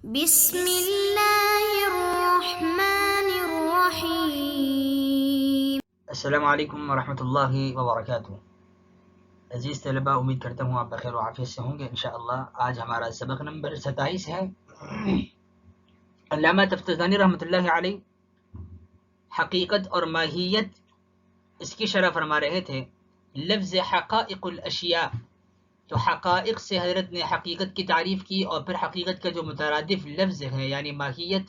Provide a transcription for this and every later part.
بسم اللہ الرحمن الرحیم۔ السلام علیکم ورحمۃ اللہ وبرکاتہ۔ عزیز طلباء، امید کرتا ہوں آپ بخیر و عافیت سے ہوں گے انشاءاللہ۔ آج ہمارا سبق نمبر 27 ہے۔ علامہ تفتزانی رحمۃ اللہ علیہ حقیقت اور ماہیت اس کی شرح فرما رہے تھے۔ لفظ حقائق الاشیاء، تو حقائق سے حضرت نے حقیقت کی تعریف کی، اور پھر حقیقت کا جو مترادف لفظ ہے یعنی ماہیت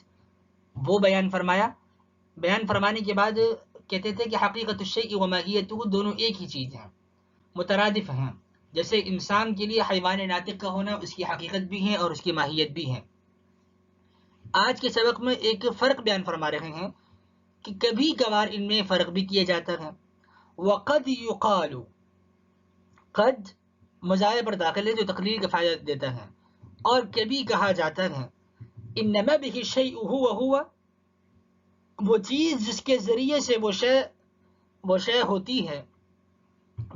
وہ بیان فرمایا۔ بیان فرمانے کے بعد کہتے تھے کہ حقیقت الشیء و ماہیتہ دونوں ایک ہی چیز ہیں، مترادف ہیں۔ جیسے انسان کے لیے حیوان ناطق کا ہونا اس کی حقیقت بھی ہے اور اس کی ماہیت بھی ہے۔ آج کے سبق میں ایک فرق بیان فرما رہے ہیں کہ کبھی کبھار ان میں فرق بھی کیا جاتا ہے۔ وقد یقال، قد مضارع پر داخل ہے جو تقریر کا فائدہ دیتا ہے، اور کبھی کہا جاتا ہے انما به الشیء هو وہ چیز جس کے ذریعے سے وہ شے ہوتی ہے،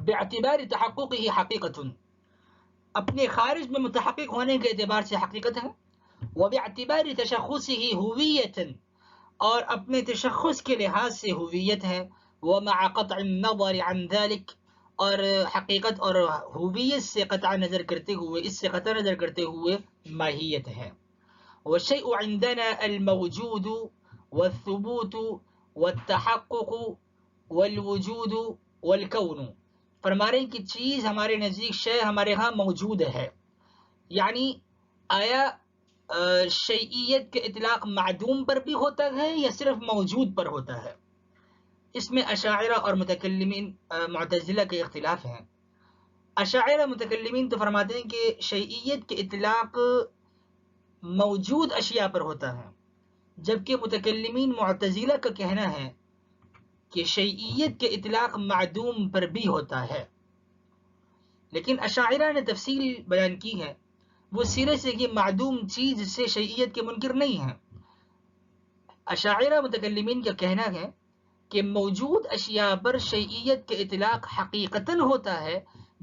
باعتبار تحققه حقیقت، اپنے خارج میں متحقق ہونے کے اعتبار سے حقیقت ہے، وباعتبار تشخصه ہویت، اور اپنے تشخص کے لحاظ سے ہویت ہے، ومع قطع النظر عن ذلك، اور حقیقت اور ہویت سے قطع نظر کرتے ہوئے، اس سے قطع نظر کرتے ہوئے ماہیت ہے۔ والشيء عندنا الموجود والثبوت والتحقق والوجود والکون، فرما رہے ہیں کہ چیز ہمارے نزدیک شے ہمارے ہاں موجود ہے۔ یعنی آیا شیئیت کے اطلاق معدوم پر بھی ہوتا ہے یا صرف موجود پر ہوتا ہے؟ اس میں اشاعرہ اور متکلمین معتزلہ کے اختلاف ہیں۔ اشاعرہ متکلمین تو فرماتے ہیں کہ شیئیت کے اطلاق موجود اشیاء پر ہوتا ہے، جبکہ متکلمین معتزلہ کا کہنا ہے کہ شیئیت کے اطلاق معدوم پر بھی ہوتا ہے۔ لیکن اشاعرہ نے تفصیل بیان کی ہے، وہ سرے سے کہ معدوم چیز سے شیئیت کے منکر نہیں ہیں۔ اشاعرہ متکلمین کا کہنا ہے کہ موجود اشیاء پر شیئیت کے اطلاق حقیقتاً ہوتا ہے،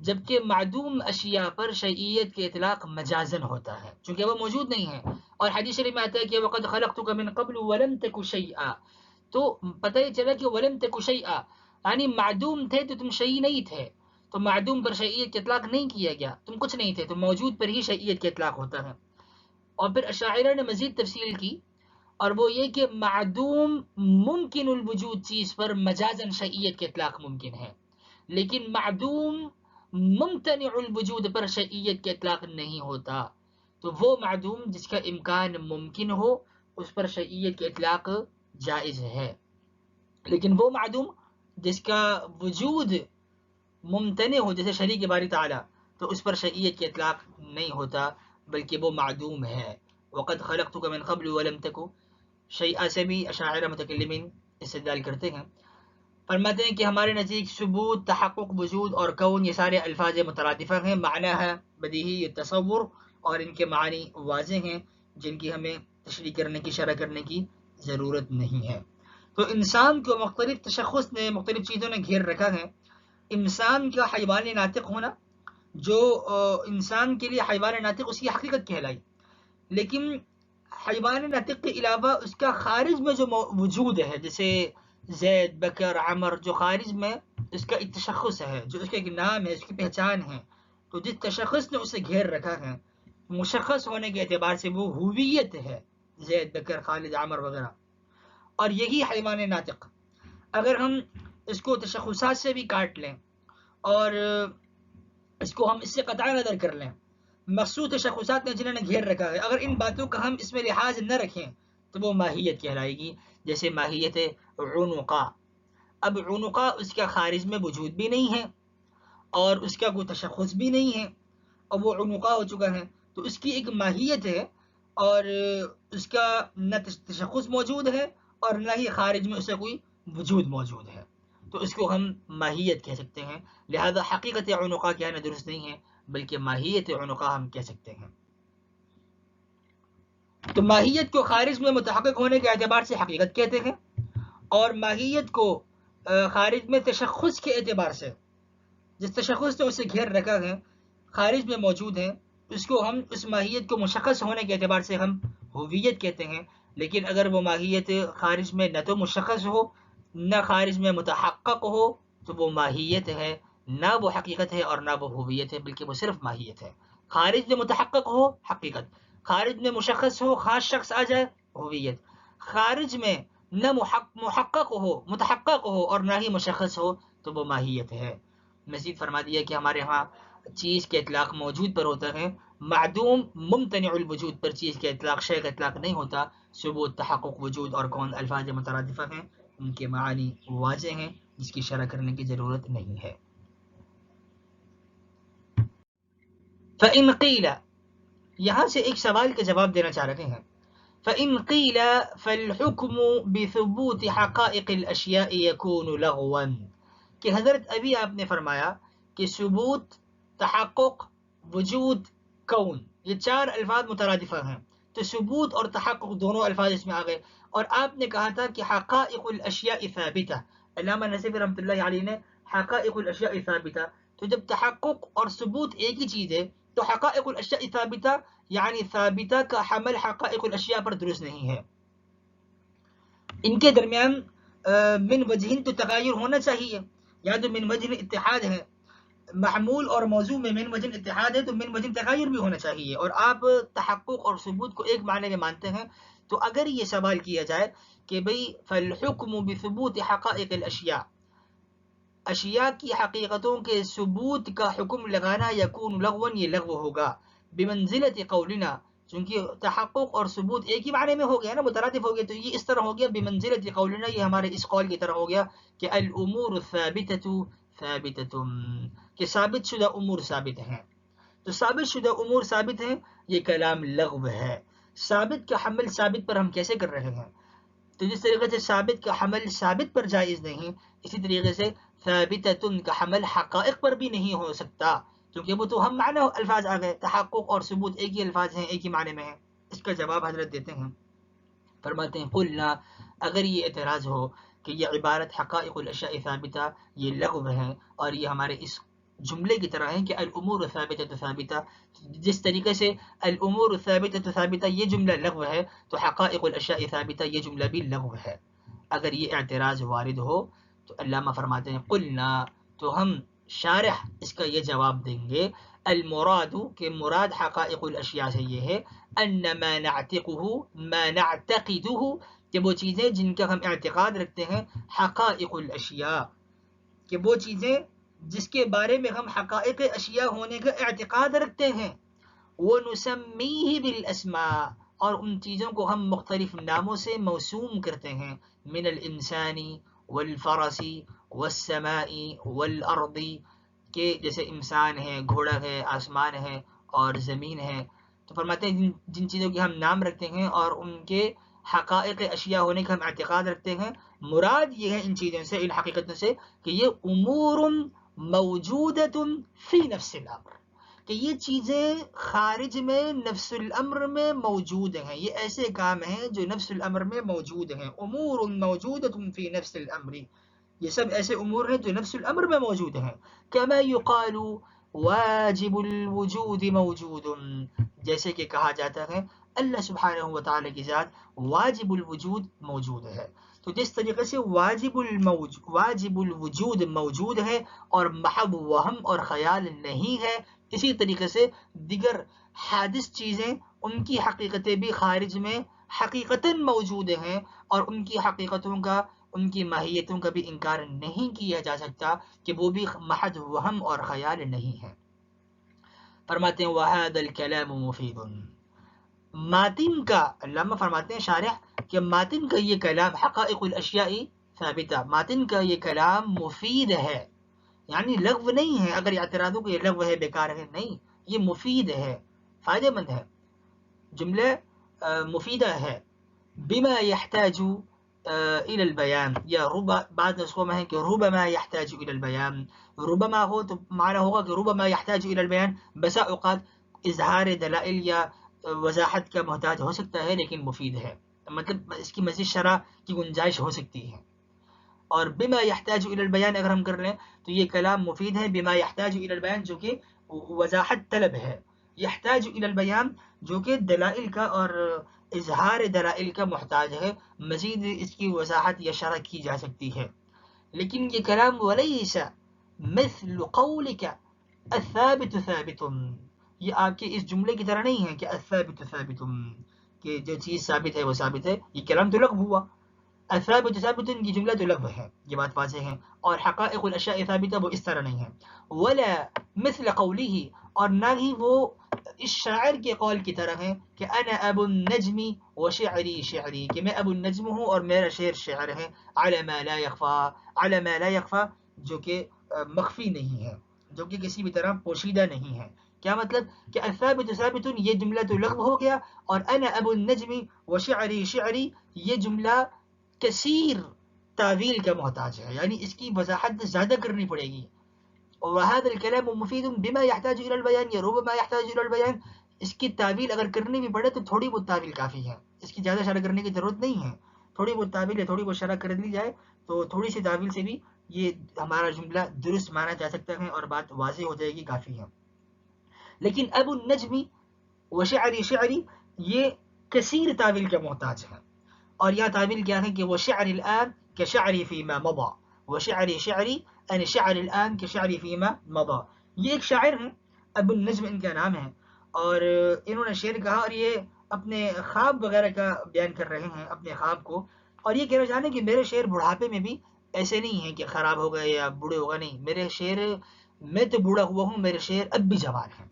جبکہ معدوم اشیاء پر شیئیت کے اطلاق مجازاً ہوتا ہے، چونکہ وہ موجود نہیں ہے۔ اور حدیث شریف میں آتا ہے کہ وَقَدْ خَلَقْتُكَ مِن قَبْلُ وَلَمْ تَكُ شَيْئًا، تو پتہ ہی چلا کہ وَلَمْ تَكُ شَيْئًا یعنی معدوم تھے تو تم شیء نہیں تھے، تو معدوم پر شیئیت کے اطلاق نہیں کیا گیا، تم کچھ نہیں تھے، تو موجود پر ہی شیئیت کے اطلاق ہوتا ہے۔ اور پھر اشاعرہ نے مزید تفصیل کی، اور وہ یہ کہ معدوم ممکن الوجود چیز پر مجازاً شیئیت کے اطلاق ممکن ہے، لیکن معدوم ممتنع الوجود پر شیئیت کے اطلاق نہیں ہوتا۔ تو وہ معدوم جس کا امکان ممکن ہو اس پر شیئیت کے اطلاق جائز ہے، لیکن وہ معدوم جس کا وجود ممتنع ہو جیسے شریک باری تعالیٰ، تو اس پر شیئیت کے اطلاق نہیں ہوتا بلکہ وہ معدوم ہے۔ وقد خلقتک من قبل ولم تک شیئا سے بھی اشاعرہ متکلمین استدلال کرتے ہیں۔ فرماتے ہیں کہ ہمارے نزدیک ثبوت، تحقق، وجود اور کون یہ سارے الفاظ مترادفہ ہیں، معنی ہے بدیہی، یہ تصور، اور ان کے معنی واضح ہیں جن کی ہمیں تشریح کرنے کی، شرح کرنے کی ضرورت نہیں ہے۔ تو انسان کو مختلف تشخص نے، مختلف چیزوں نے گھیر رکھا ہے۔ انسان کا حیوان ناطق ہونا، جو انسان کے لیے حیوان ناطق اس کی حقیقت کہلائی، لیکن حیوان ناطق کے علاوہ اس کا خارج میں جو وجود ہے، جیسے زید، بکر، عمر، جو خارج میں اس کا ایک تشخص ہے، جو اس کا ایک نام ہے، اس کی پہچان ہے، تو جس تشخص نے اسے گھیر رکھا ہے، مشخص ہونے کے اعتبار سے وہ ہویت ہے، زید، بکر، خالد، عمر وغیرہ، اور یہی حیوان ناطق۔ اگر ہم اس کو تشخصات سے بھی کاٹ لیں اور اس کو ہم اس سے قطع نظر کر لیں، مخصوص تشخصات نے جنہوں نے گھیر رکھا ہے، اگر ان باتوں کا ہم اس میں لحاظ نہ رکھیں تو وہ ماہیت کہلائے گی۔ جیسے ماہیت عنقا، اب عنقا اس کا خارج میں وجود بھی نہیں ہے اور اس کا کوئی تشخص بھی نہیں ہے، اور وہ عنقا ہو چکا ہے، تو اس کی ایک ماہیت ہے اور اس کا نہ تشخص موجود ہے اور نہ ہی خارج میں اس کا کوئی وجود موجود ہے، تو اس کو ہم ماہیت کہہ سکتے ہیں۔ لہذا حقیقت عنقا کہنا درست نہیں ہے بلکہ ماہیت عنقا ہم کہہ سکتے ہیں۔ تو ماہیت کو خارج میں متحقق ہونے کے اعتبار سے حقیقت کہتے ہیں، اور ماہیت کو خارج میں تشخص کے اعتبار سے، جس تشخص نے اسے گھیر رکھا ہے، خارج میں موجود ہے، اس کو ہم اس ماہیت کو مشخص ہونے کے اعتبار سے ہم ہویت کہتے ہیں، لیکن اگر وہ ماہیت خارج میں نہ تو مشخص ہو نہ خارج میں متحقق ہو تو وہ ماہیت ہے، نہ وہ حقیقت ہے اور نہ وہ ہویت ہے، بلکہ وہ صرف ماہیت ہے۔ خارج میں متحقق ہو حقیقت، خارج میں مشخص ہو، خاص شخص آ جائے ہویت، خارج میں نہ محقق ہو متحقق ہو اور نہ ہی مشخص ہو تو وہ ماہیت ہے۔ مزید فرما دیا کہ ہمارے ہاں چیز کے اطلاق موجود پر ہوتا ہے، معدوم ممتنع الوجود پر چیز کے اطلاق شے کا اطلاق نہیں ہوتا۔ ثبوت، تحقق، وجود اور کون الفاظ مترادفہ ہیں، ان کے معانی واضح ہیں، جس کی شرح کرنے کی ضرورت نہیں ہے۔ فَإِنْ قِيلَ، یہاں سے ایک سوال کا جواب دینا چاہ رہے ہیں۔ فَإِنْ قِيلَ فَالْحُكْمُ بِثُبُوتِ حَقَائِقِ الْأَشْيَاءِ يَكُونُ لَغْوًا، کہ حضرت ابھی آپ نے فرمایا کہ ثبوت، تحقق، وجود، کون، یہ چار الفاظ مترادفہ ہیں، تو ثبوت اور تحقق دونوں الفاظ اس میں آ گئے، اور آپ نے کہا تھا کہ حقائق الاشیاء ثابتہ، علامہ نصفی رحمۃ اللہ علیہ نے حقائق الاشیاء ثابتہ، تو جب تحقق اور ثبوت ایک ہی چیز ہے تو حقائق الاشیاء ثابتہ یعنی ثابتہ کا حمل حقائق الاشیاء پر درست نہیں ہے، ان کے درمیان من وجہن تو تغیر ہونا چاہیے، یا تو من وجہ اتحاد ہے، محمول اور موضوع میں من وجہ اتحاد ہے تو من وجہ تغیر بھی ہونا چاہیے، اور آپ تحقق اور ثبوت کو ایک معنی میں مانتے ہیں، تو اگر یہ سوال کیا جائے کہ بھئی فالحکم بثبوت حقائق الاشیاء، اشیاء کی حقیقتوں کے ثبوت کا حکم لگانا یکون لغوا، یہ لغو ہوگا، بمنزلت قولنا، چونکہ تحقق اور ثبوت ایک ہی معنی میں ہو گیا نا، مترادف ہو گیا، تو یہ اس طرح ہو گیا بمنزلت قولنا، یہ ہمارے اس قول کی طرح ہو گیا کہ الامور الثابتۃ ثابتۃ، کہ ثابت شدہ امور ثابت ہیں، تو ثابت شدہ امور ثابت ہیں، یہ کلام لغو ہے۔ ثابت کا حمل ثابت پر ہم کیسے کر رہے ہیں؟ تو جس طریقے سے ثابت کا حمل ثابت پر جائز نہیں، اسی طریقے سے ثابتۃ کا حمل حقائق پر بھی نہیں ہو سکتا، کیونکہ وہ تو ہم معنی الفاظ آ گئے، تحقق اور ثبوت ایک ہی الفاظ ہیں، ایک ہی معنی میں ہیں۔ اس کا جواب حضرت دیتے ہیں، فرماتے ہیں قلنا، اگر یہ اعتراض ہو کہ یہ عبارت حقائق الاشیاء ثابتہ یہ لغو ہے، اور یہ ہمارے اس جملے کی طرح ہے کہ الامور ثابتۃ ثابتہ، جس طریقے سے الامور ثابتۃ ثابتہ یہ جملہ لغو ہے تو حقائق الاشیاء ثابتہ یہ جملہ بھی لغو ہے، اگر یہ اعتراض وارد ہو تو علامہ فرماتے ہیں قلنا، تو ہم شارح اس کا یہ جواب دیں گے، المراد کہ مراد حقائق الاشیاء سے یہ ہے ان ما نعتقده کہ وہ چیزیں جن کا ہم اعتقاد رکھتے ہیں، حقائق الاشیاء کہ وہ چیزیں جس کے بارے میں ہم حقائق اشیاء ہونے کا اعتقاد رکھتے ہیں، وَنُسَمِّيهِ بِالْأَسْمَاءِ اور ان چیزوں کو ہم مختلف ناموں سے موسوم کرتے ہیں، من الانسان والفرس والسماء والارض، کہ جیسے انسان ہے، گھوڑا ہے، آسمان ہے اور زمین ہے، تو فرماتے ہیں جن چیزوں کے ہم نام رکھتے ہیں اور ان کے حقائق اشیاء ہونے کا ہم اعتقاد رکھتے ہیں، مراد یہ ہے ان چیزوں سے، ان حقیقتوں سے، کہ یہ امور موجودۃ فی نفس الامر، کہ یہ چیزیں خارج میں نفس الامر میں موجود ہیں، یہ ایسے کام ہیں جو نفس الامر میں موجود ہیں، امور موجودۃ فی نفس الامر، یہ سب ایسے امور ہیں جو نفس الامر میں موجود ہیں، کما یقال واجب الوجود موجود، جیسے کہ کہا جاتا ہے اللہ سبحانہ و تعالی کی ذات واجب الوجود موجود ہے، تو جس طریقے سے واجب الوجود موجود ہے اور محض وہم اور خیال نہیں ہے، اسی طریقے سے دیگر حادث چیزیں ان کی حقیقتیں بھی خارج میں حقیقتاً موجود ہیں، اور ان کی حقیقتوں کا، ان کی ماہیتوں کا بھی انکار نہیں کیا جا سکتا کہ وہ بھی محض وہم اور خیال نہیں ہے۔ فرماتے ہیں وَهَذَا الْكَلَامُ مُفِيدٌ، ماتن کا، علامہ فرماتے ہیں شارح کہ ماتن کا یہ کلام حقائق الاشیاء ثابتہ، ماتن کا یہ کلام مفید ہے، یعنی لغو نہیں ہے، اگر اعتراضوں کو یہ لغو ہے، بیکار ہے، نہیں، یہ مفید ہے، فائدہ مند ہے، جملہ مفیدہ ہے، بما يحتاج الى البیان، یا بعض نسخوں میں ہے کہ ربما يحتاج الى البیان، ربما ہو تو معنی ہوگا کہ ربما يحتاج الى البیان، بسا اوقات اظہار دلائل یا وضاحت کا محتاج ہو سکتا ہے لیکن مفید ہے، مطلب اس کی مزید شرح کی گنجائش ہو سکتی ہے، اور بما يحتاج الى البیان اگر ہم کر لیں تو یہ کلام مفید ہے، بما يحتاج الى البیان جو کہ وضاحت طلب ہے، یحتاج الی البیان جو کہ دلائل کا اور اظہار دلائل کا محتاج ہے، مزید اس کی وضاحت یا شرح کی جا سکتی ہے. لیکن یہ کلام ولیس مثل قولک الثابت ثابت، یہ آپ کے اس جملے کی طرح نہیں ہے کہ الثابت ثابت، کہ جو چیز ثابت ہے وہ ثابت ہے. یہ کلام تو لغو ہوا. الثابت ثابت یہ جملہ تو لغو ہے، یہ بات واضح ہے. اور حقائق الاشیاء ثابتہ وہ اس طرح نہیں ہے. ولا مثل قوله، اور نہ ہی وہ اس شاعر کے قول کی طرح ہے کہ انا ابو النجم وشعری شعری، کہ میں ابو النجم ہوں اور میرا شعر شعر ہے. على ما لا يخفى، على ما لا يخفى جو کہ مخفی نہیں ہے، جو کہ کسی بھی طرح پوشیدہ نہیں ہے. کیا مطلب کہ الثابت ثابت یہ جملہ تو لغو ہو گیا، اور انا ابو النجم وشعری شعری یہ جملہ کثیر تعویل کا محتاج ہے، یعنی اس کی وضاحت زیادہ کرنی پڑے گی. وهذا الكلام مفيد بما يحتاج الى البيان یا ربما يحتاج الى البيان، اس کی تعویل اگر کرنی بھی پڑے تو تھوڑی بہت تعویل کافی ہے، اس کی زیادہ شرح کرنے کی ضرورت نہیں ہے. تھوڑی بہت تعویل یا تھوڑی بہت شرح کر لی جائے تو تھوڑی سی تعویل سے بھی یہ ہمارا جملہ درست مانا جا سکتا ہے اور بات واضح ہو جائے گی، کافی ہے. لیکن ابو النجم وشعری شعری یہ کثیر تعویل کا محتاج ہے. اور یہ تعویل کیا ہے کہ وہ شعر الان كشعری فيما مضى، وشعری شعری ان شعر الان كشعری فيما مضى. یہ ایک شاعر ہیں، ابو النجم ان کا نام ہے، اور انہوں نے شعر کہا اور یہ اپنے خواب وغیرہ کا بیان کر رہے ہیں، اپنے خواب کو. اور یہ کہنا چاہتے ہیں کہ میرے شعر بڑھاپے میں بھی ایسے نہیں ہیں کہ خراب ہو گئے یا بوڑھے ہو گئے، نہیں، میرے شعر، میں تو بوڑھا ہوا ہوں، میرے شعر اب بھی جوان ہیں.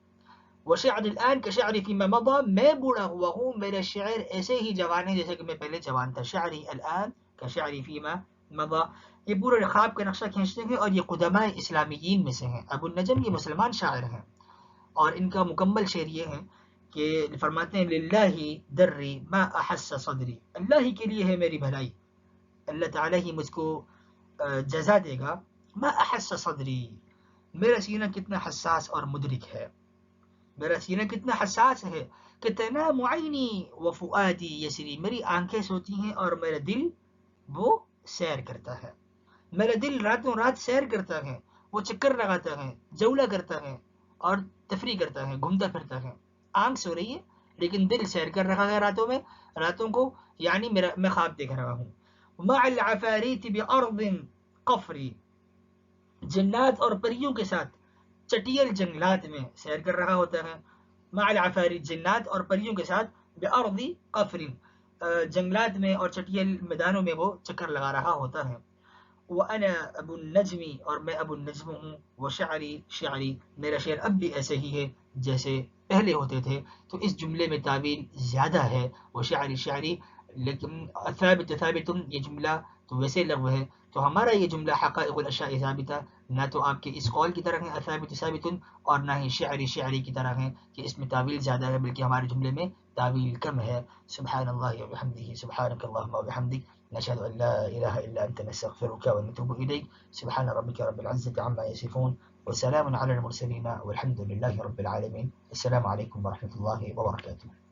وشعر الان كشعری فيما مضى، میں بوڑھا ہوا ہوں، میرے شعر ایسے ہی جوان ہیں جیسے کہ میں پہلے جوان تھا. شعری الان كشعری فيما مضى، یہ پورے خواب کا نقشہ کھینچتے ہیں، اور یہ قدماء اسلامیین میں سے ہیں. ابو النجم یہ مسلمان شاعر ہیں، اور ان کا مکمل شعر یہ ہے کہ فرماتے ہیں للہ دری ما احس صدری، اللہ ہی کے لیے ہے میری بھلائی، اللہ تعالیٰ ہی مجھ کو جزا دے گا. ما احس صدری، میرا سینہ کتنا حساس اور مدرک ہے، میرا سینہ کتنا حساس ہے. کہ تنام عینی وفؤادی یسری، میری آنکھیں سوتی ہیں اور میرا دل وہ سیر کرتا ہے. میرا دل راتوں رات سیر کرتا ہے، وہ چکر لگاتا ہے، جولہ کرتا ہے اور تفریح کرتا ہے، گھومتا پھرتا ہے. آنکھ سو رہی ہے لیکن دل سیر کر رہا ہے راتوں میں، راتوں کو یعنی میں خواب دیکھ رہا ہوں. مع العفاریت بارض قفری، جنات اور پریوں کے ساتھ چٹیل جنگلات میں سیر کر رہا ہوتا ہے. مع العفاریت، جنات اور پریوں کے ساتھ، بارض قفر، جنگلات میں اور چٹیل میدانوں میں وہ چکر لگا رہا ہوتا ہے. وَأَنَا أَبُو النَّجْمِ، اور میں ابو النجم ہوں. وَشَعْرِي شَعْرِي، میرا شعر اب بھی ایسے ہی ہے جیسے پہلے ہوتے تھے. تو اس جملے میں تعویل زیادہ ہے، وَشَعْرِي شَعْرِي. لیکن ثابت ثابت یہ جملہ تو ویسے لغو ہے. تو ہمارا یہ جملہ حقائق الاشیاء ثابتہ نہ تو آپ کے اس قول کی طرح ہے ثابت ثابت، اور نہ ہی شعری شعری کی طرح ہے کہ اس میں تعویل زیادہ ہے، بلکہ ہمارے جملے میں تعویل کم ہے. سبحان اللہ وبحمدہ، سبحانک اللہم وبحمدک، نشهد أن لا إله إلا أنت نستغفرك ونتوب إليك. سبحان ربك رب العزة عما يصفون وسلام على المرسلين والحمد لله رب العالمين. السلام عليكم ورحمة الله وبركاته.